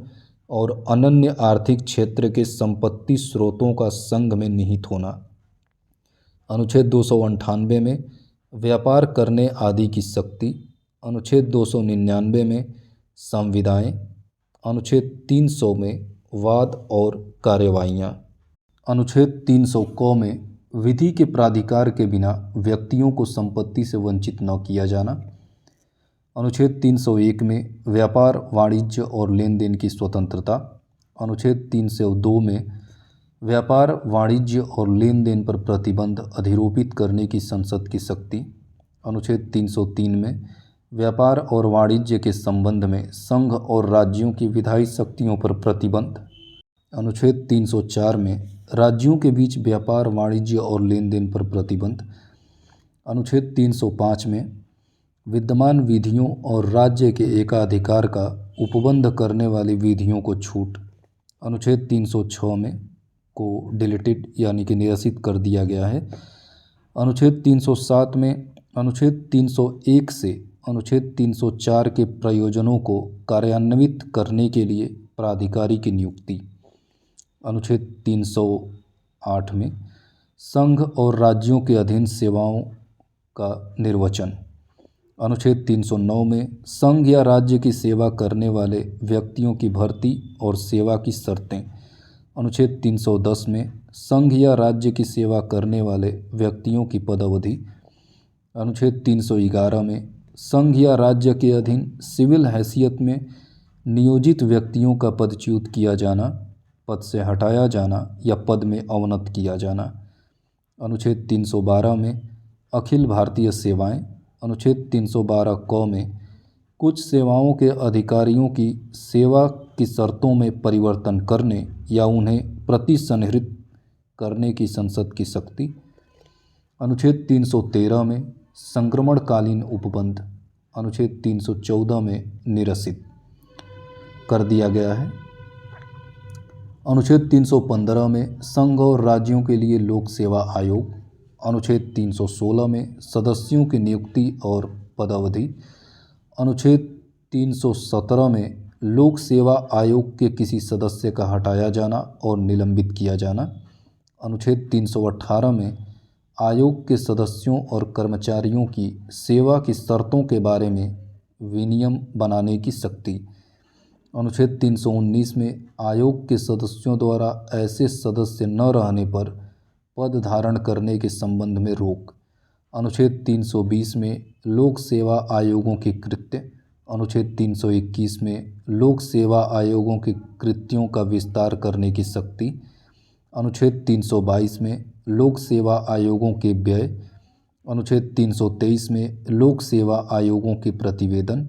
और अनन्य आर्थिक क्षेत्र के संपत्ति स्रोतों का संघ में निहित होना। अनुच्छेद 298 में व्यापार करने आदि की शक्ति। अनुच्छेद 299 में संविदाएँ। अनुच्छेद 300 में वाद और कार्यवाहियाँ। अनुच्छेद 300 क में विधि के प्राधिकार के बिना व्यक्तियों को संपत्ति से वंचित न किया जाना। अनुच्छेद 301 में व्यापार, वाणिज्य और लेन देन की स्वतंत्रता। अनुच्छेद 302 में व्यापार, वाणिज्य और लेन देन पर प्रतिबंध अधिरोपित करने की संसद की शक्ति। अनुच्छेद 303 में व्यापार और वाणिज्य के संबंध में संघ और राज्यों की विधायी शक्तियों पर प्रतिबंध। अनुच्छेद 304 में राज्यों के बीच व्यापार, वाणिज्य और लेन देन पर प्रतिबंध। अनुच्छेद 305 में विद्यमान विधियों और राज्य के एकाधिकार का उपबंध करने वाली विधियों को छूट। अनुच्छेद 306 में को डिलीटेड यानी कि निरसित कर दिया गया है। अनुच्छेद 307 में अनुच्छेद 301 से अनुच्छेद 304 के प्रयोजनों को कार्यान्वित करने के लिए प्राधिकारी की नियुक्ति। अनुच्छेद 308 में संघ और राज्यों के अधीन सेवाओं का निर्वचन। अनुच्छेद 309 में संघ या राज्य की सेवा करने वाले व्यक्तियों की भर्ती और सेवा की शर्तें। अनुच्छेद 310 में संघ या राज्य की सेवा करने वाले व्यक्तियों की पदावधि। अनुच्छेद 311 में संघ या राज्य के अधीन सिविल हैसियत में नियोजित व्यक्तियों का पदच्युत किया जाना, पद से हटाया जाना या पद में अवनत किया जाना। अनुच्छेद 312 में अखिल भारतीय सेवाएं। अनुच्छेद 312 क में कुछ सेवाओं के अधिकारियों की सेवा की शर्तों में परिवर्तन करने या उन्हें प्रतिसंहृत करने की संसद की शक्ति। अनुच्छेद 313 में संक्रमणकालीन उपबंध। अनुच्छेद 314 में निरसित कर दिया गया है। अनुच्छेद 315 में संघ और राज्यों के लिए लोक सेवा आयोग। अनुच्छेद 316 में सदस्यों की नियुक्ति और पदावधि। अनुच्छेद 317 में लोक सेवा आयोग के किसी सदस्य का हटाया जाना और निलंबित किया जाना। अनुच्छेद 318 में आयोग के सदस्यों और कर्मचारियों की सेवा की शर्तों के बारे में विनियम बनाने की शक्ति। अनुच्छेद 319 में आयोग के सदस्यों द्वारा ऐसे सदस्य न रहने पर पद धारण करने के संबंध में रोक। अनुच्छेद 320 में लोक सेवा आयोगों के कृत्य। अनुच्छेद 321 में लोक सेवा आयोगों के कृत्यों का विस्तार करने की शक्ति। अनुच्छेद 322 में लोक सेवा आयोगों के व्यय। अनुच्छेद 323 में लोक सेवा आयोगों के प्रतिवेदन।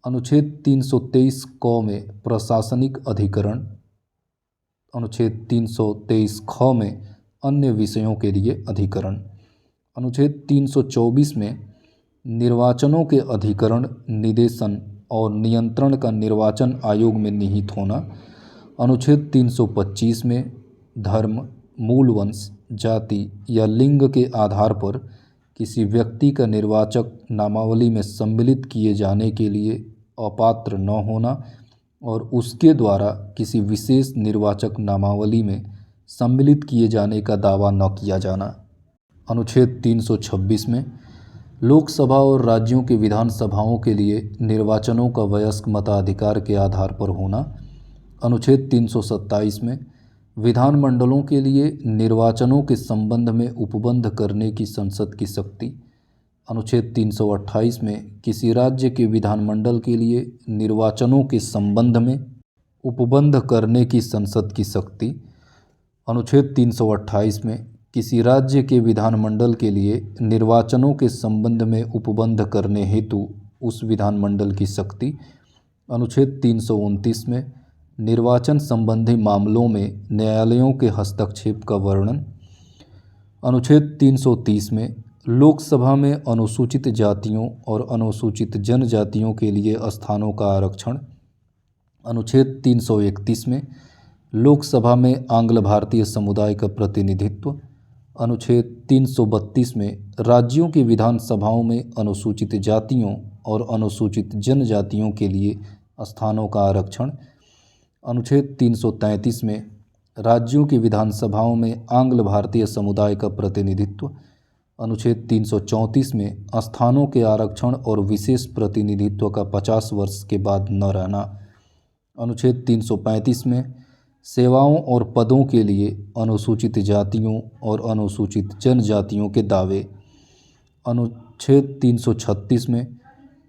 अनुच्छेद 323 क में प्रशासनिक अधिकरण, अनुच्छेद 323 ख में अन्य विषयों के लिए अधिकरण, अनुच्छेद 324 में निर्वाचनों के अधिकरण, निदेशन और नियंत्रण का निर्वाचन आयोग में निहित होना, अनुच्छेद 325 में धर्म, मूल वंश, जाति या लिंग के आधार पर किसी व्यक्ति का निर्वाचक नामावली में सम्मिलित किए जाने के लिए अपात्र न होना और उसके द्वारा किसी विशेष निर्वाचक नामावली में सम्मिलित किए जाने का दावा न किया जाना। अनुच्छेद 326 में लोकसभा और राज्यों की विधानसभाओं के लिए निर्वाचनों का वयस्क मताधिकार के आधार पर होना। अनुच्छेद 327 में विधानमंडलों के लिए निर्वाचनों के संबंध में उपबंध करने की संसद की शक्ति। अनुच्छेद 328 में किसी राज्य के विधानमंडल के लिए निर्वाचनों के संबंध में उपबंध करने की संसद की शक्ति। अनुच्छेद 328 में किसी राज्य के विधानमंडल के लिए निर्वाचनों के संबंध में उपबंध करने हेतु उस विधानमंडल की शक्ति। अनुच्छेद 329 में निर्वाचन संबंधी मामलों में न्यायालयों के हस्तक्षेप का वर्णन। अनुच्छेद 330 में लोकसभा में अनुसूचित जातियों और अनुसूचित जनजातियों के लिए स्थानों का आरक्षण। अनुच्छेद 331 में लोकसभा में आंग्ल भारतीय समुदाय का प्रतिनिधित्व। अनुच्छेद 332 में राज्यों की विधानसभाओं में अनुसूचित जातियों और अनुसूचित जनजातियों के लिए स्थानों का आरक्षण। अनुच्छेद 333 में राज्यों की विधानसभाओं में आंग्ल भारतीय समुदाय का प्रतिनिधित्व। अनुच्छेद 334 में स्थानों के आरक्षण और विशेष प्रतिनिधित्व का 50 वर्ष के बाद न रहना। अनुच्छेद 335 में सेवाओं और पदों के लिए अनुसूचित जातियों और अनुसूचित जनजातियों के दावे। अनुच्छेद 336 में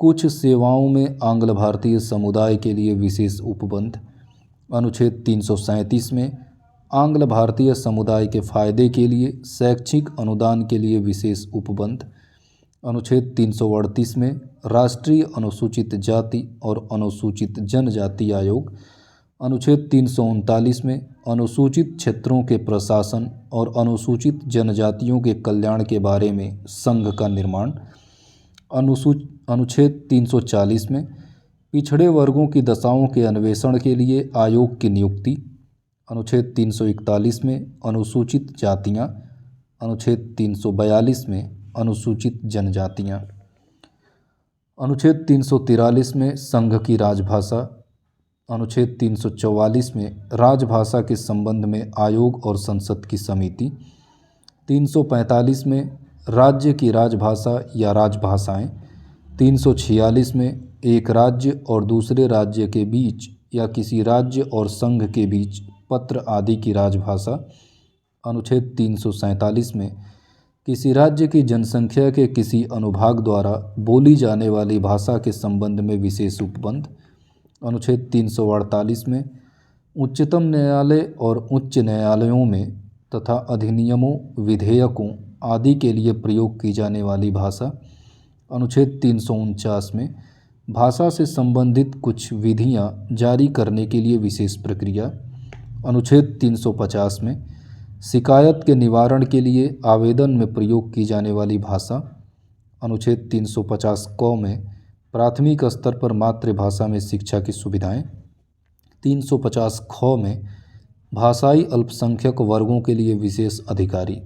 कुछ सेवाओं में आंग्ल भारतीय समुदाय के लिए विशेष उपबंध। अनुच्छेद 337 में आंग्ल भारतीय समुदाय के फायदे के लिए शैक्षिक अनुदान के लिए विशेष उपबंध। अनुच्छेद 338 में राष्ट्रीय अनुसूचित जाति और अनुसूचित जनजाति आयोग। अनुच्छेद 339 में अनुसूचित क्षेत्रों के प्रशासन और अनुसूचित जनजातियों के कल्याण के बारे में संघ का निर्माण। अनुच्छेद 340 में पिछड़े वर्गों की दशाओं के अन्वेषण के लिए आयोग की नियुक्ति। अनुच्छेद 341 में अनुसूचित जातियाँ। अनुच्छेद 342 में अनुसूचित जनजातियाँ। अनुच्छेद 343 में संघ की राजभाषा। अनुच्छेद 344 में राजभाषा के संबंध में आयोग और संसद की समिति। 345 में राज्य की राजभाषा या राजभाषाएं। 346 में एक राज्य और दूसरे राज्य के बीच या किसी राज्य और संघ के बीच पत्र आदि की राजभाषा। अनुच्छेद 347 में किसी राज्य की जनसंख्या के किसी अनुभाग द्वारा बोली जाने वाली भाषा के संबंध में विशेष उपबंध। अनुच्छेद 348 में उच्चतम न्यायालय और उच्च न्यायालयों में तथा अधिनियमों, विधेयकों आदि के लिए प्रयोग की जाने वाली भाषा। अनुच्छेद 349 में भाषा से संबंधित कुछ विधियां जारी करने के लिए विशेष प्रक्रिया। अनुच्छेद 350 में शिकायत के निवारण के लिए आवेदन में प्रयोग की जाने वाली भाषा। अनुच्छेद 350 क में प्राथमिक स्तर पर मातृभाषा में शिक्षा की सुविधाएं। 350 ख में भाषाई अल्पसंख्यक वर्गों के लिए विशेष अधिकारी।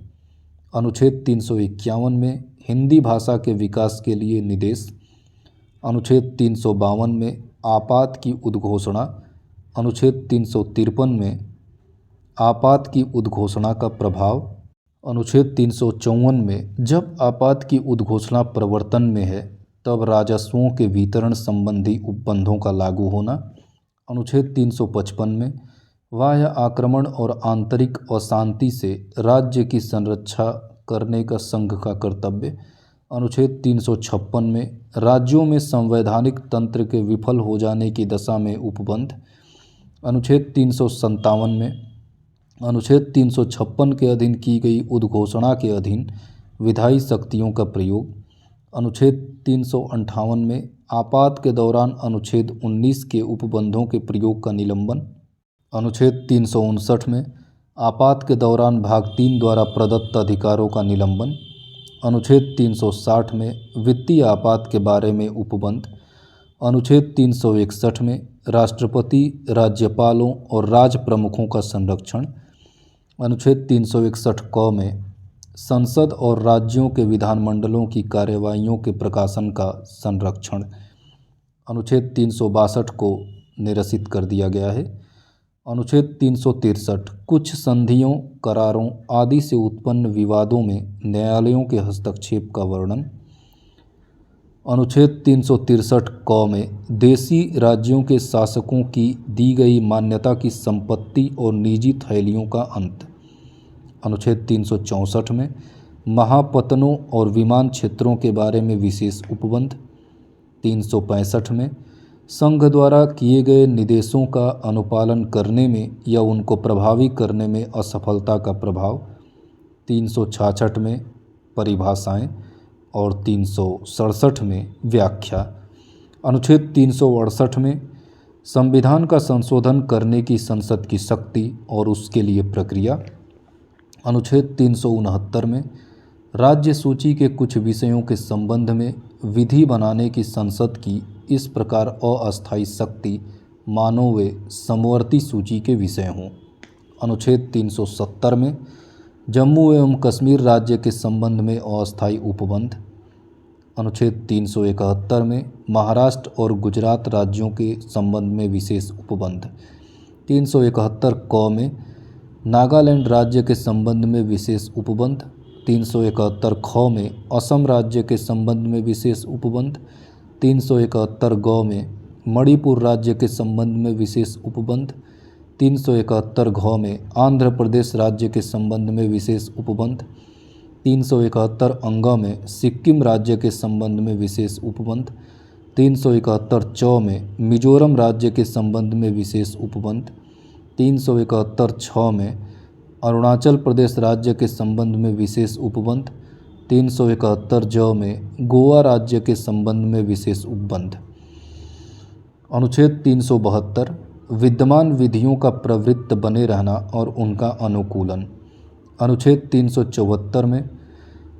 अनुच्छेद 351 में हिंदी भाषा के विकास के लिए निर्देश। अनुच्छेद 352 में आपात की उद्घोषणा। अनुच्छेद 353 में आपात की उद्घोषणा का प्रभाव। अनुच्छेद 354 में जब आपात की उद्घोषणा प्रवर्तन में है तब राजस्वों के वितरण संबंधी उपबंधों का लागू होना। अनुच्छेद 355 में बाह्य आक्रमण और आंतरिक अशांति से राज्य की संरक्षा करने का संघ का कर्तव्य। अनुच्छेद 356 में राज्यों में संवैधानिक तंत्र के विफल हो जाने की दशा में उपबंध। अनुच्छेद 357 में अनुच्छेद 356 के अधीन की गई उद्घोषणा के अधीन विधायी शक्तियों का प्रयोग। अनुच्छेद 358 में आपात के दौरान अनुच्छेद 19 के उपबंधों के प्रयोग का निलंबन। अनुच्छेद 359 में आपात के दौरान भाग 3 द्वारा प्रदत्त अधिकारों का निलंबन। अनुच्छेद 360 में वित्तीय आपात के बारे में उपबंध। अनुच्छेद 361 में राष्ट्रपति, राज्यपालों और राज प्रमुखों का संरक्षण। अनुच्छेद 361 क में संसद और राज्यों के विधानमंडलों की कार्यवाहियों के प्रकाशन का संरक्षण। अनुच्छेद 362 को निरसित कर दिया गया है। अनुच्छेद 363 कुछ संधियों, करारों आदि से उत्पन्न विवादों में न्यायालयों के हस्तक्षेप का वर्णन। अनुच्छेद 363 क में देशी राज्यों के शासकों की दी गई मान्यता की संपत्ति और निजी थैलियों का अंत। अनुच्छेद 364 में महापत्तनों और विमान क्षेत्रों के बारे में विशेष उपबंध। 365 में संघ द्वारा किए गए निर्देशों का अनुपालन करने में या उनको प्रभावी करने में असफलता का प्रभाव। 366 में परिभाषाएं और 367 में व्याख्या। अनुच्छेद 368 में संविधान का संशोधन करने की संसद की शक्ति और उसके लिए प्रक्रिया। अनुच्छेद 369 में राज्य सूची के कुछ विषयों के संबंध में विधि बनाने की संसद की इस प्रकार अस्थायी शक्ति मानो वे समवर्ती सूची के विषय हों। अनुच्छेद 370 में जम्मू एवं कश्मीर राज्य के संबंध में अस्थायी उपबंध। अनुच्छेद 371 में महाराष्ट्र और गुजरात राज्यों के संबंध में विशेष उपबंध। 371 क में नागालैंड राज्य के संबंध में विशेष उपबंध। 371 ख में असम राज्य के संबंध में विशेष उपबंध। 371 ग में मणिपुर राज्य के संबंध में विशेष उपबंध। 371 घ में आंध्र प्रदेश राज्य के संबंध में विशेष उपबंध। 371 अंग में सिक्किम राज्य के संबंध में विशेष उपबंध। 371 च में मिजोरम राज्य के संबंध में विशेष उपबंध। 371 छ में अरुणाचल प्रदेश राज्य के संबंध में विशेष उपबंध। 371 ज में गोवा राज्य के संबंध में विशेष उपबंध। अनुच्छेद 372 विद्यमान विधियों का प्रवृत्त बने रहना और उनका अनुकूलन। अनुच्छेद 374 में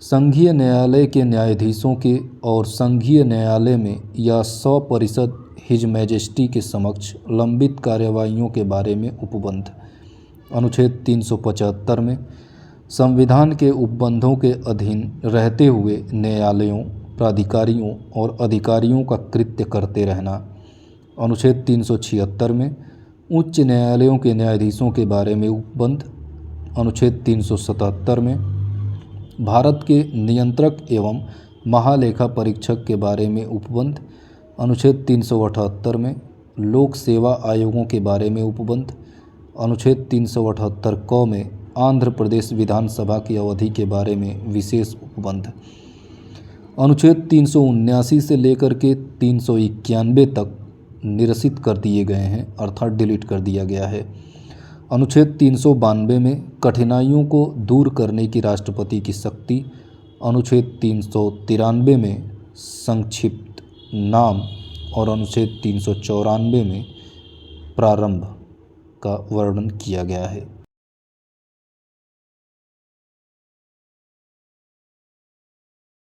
संघीय न्यायालय के न्यायाधीशों के और संघीय न्यायालय में या सपरिषद हिज मैजेस्टी के समक्ष लंबित कार्यवाहियों के बारे में उपबंध। अनुच्छेद 375 में संविधान के उपबंधों के अधीन रहते हुए न्यायालयों, प्राधिकारियों और अधिकारियों का कृत्य करते रहना। अनुच्छेद 376 में उच्च न्यायालयों के न्यायाधीशों के बारे में उपबंध। अनुच्छेद 377 में भारत के नियंत्रक एवं महालेखा परीक्षक के बारे में उपबंध। अनुच्छेद 378 में लोक सेवा आयोगों के बारे में उपबंध। अनुच्छेद 378 क में आंध्र प्रदेश विधानसभा की अवधि के बारे में विशेष उपबंध। अनुच्छेद 379 से लेकर के 391 तक निरसित कर दिए गए हैं, अर्थात डिलीट कर दिया गया है। अनुच्छेद 392 में कठिनाइयों को दूर करने की राष्ट्रपति की शक्ति। अनुच्छेद 393 में संक्षिप्त नाम और अनुच्छेद 394 में प्रारंभ का वर्णन किया गया है।